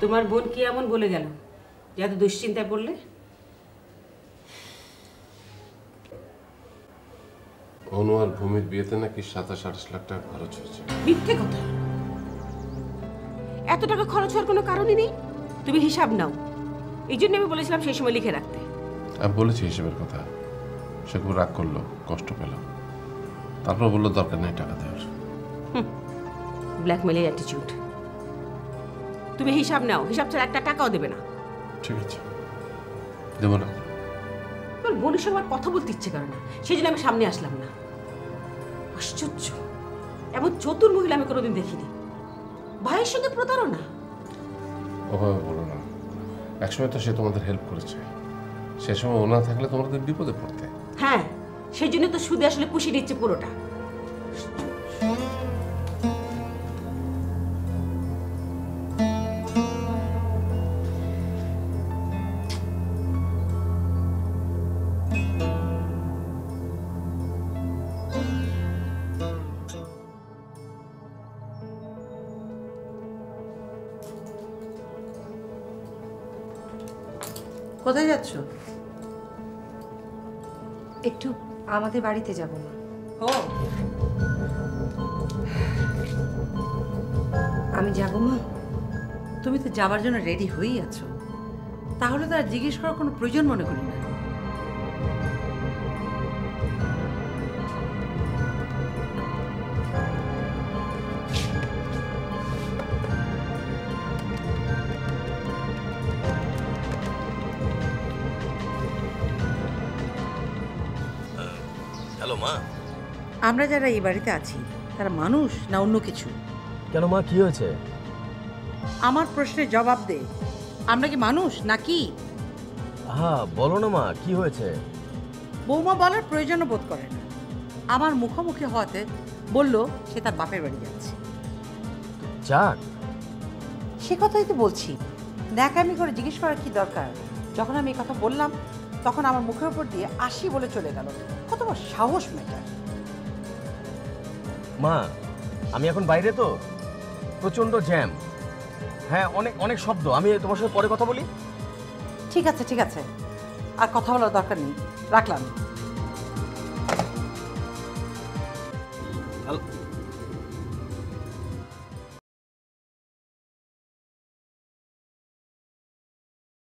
তোমার বোন কি এমন বলে গেল যে এত দুশ্চিন্তায় পড়লে? অনু আর ভূমির বিয়েতে নাকি 27-28 লাখ টাকা খরচ হয়েছে। মিথ্যে কথা। এত টাকা খরচ হওয়ার কোনো কারণই নেই। তুমি হিসাব নাও। এই জন্য আমি বলেছিলাম সেই সময় লিখে রাখতে। আমি বলেছি হিসেবের কথা, সে খুব রাগ করলো, কষ্ট পেল, তারপর বললো দরকার নেই টাকা দেওয়ার। ব্ল্যাকমেলের অ্যাটিটিউড। তুমি হিসাব নাও, হিসাব ছাড়া একটা টাকাও দেবে না। ঠিক আছে, দেবো না। তোর বোনের সঙ্গে আমার কথা বলতে ইচ্ছে করে না, সেই জন্য আমি সামনে আসলাম না। আশ্চর্য, এমন চতুর মহিলা আমি কোনোদিন দেখিনি। ভাইয়ের সঙ্গে প্রতারণা। ওভাবে বলো না, একসময় তো সে তোমাদের হেল্প করেছে, সে সময় ও না থাকলে তোমাদের বিপদে পড়তে। হ্যাঁ, সেই জন্য তো সুদে আসলে পুষিয়ে নিচ্ছে পুরোটা। কোথায় যাচ্ছ? একটু আমাদের বাড়িতে যাব মা। ও, আমি যাব মা? তুমি তো যাবার জন্য রেডি হয়েই আছো, তাহলে তো আর জিজ্ঞেস করার কোনো প্রয়োজন মনে করি না। হ্যালো মা। আমরা যারা এই বাড়িতে আছি তারা মানুষ না অন্য কিছু? কেন মা, কি হয়েছে? আমার প্রশ্নের জবাব দে। আমরা কি মানুষ নাকি? হ্যাঁ বলো না মা, কি হয়েছে? বৌমা বলার প্রয়োজনও বোধ করে না। আমার মুখোমুখি হওয়াতে বলল সে তার বাপের বাড়ি যাচ্ছে। যাক। সে কথাই তো বলছি, ন্যাকামি করে জিজ্ঞেস করার কি দরকার? যখন আমি এই কথা বললাম তখন আমার মুখের উপর দিয়ে আসি বলে চলে গেল। কত বড় সাহস মেয়েটার! মা, আমি এখন বাইরে তো, প্রচন্ড জ্যাম। হ্যাঁ, অনেক অনেক শব্দ। আমি তোমার সাথে পরে কথা বলি। ঠিক আছে ঠিক আছে, আর কথা বলার দরকার নেই, রাখলাম। হ্যালো।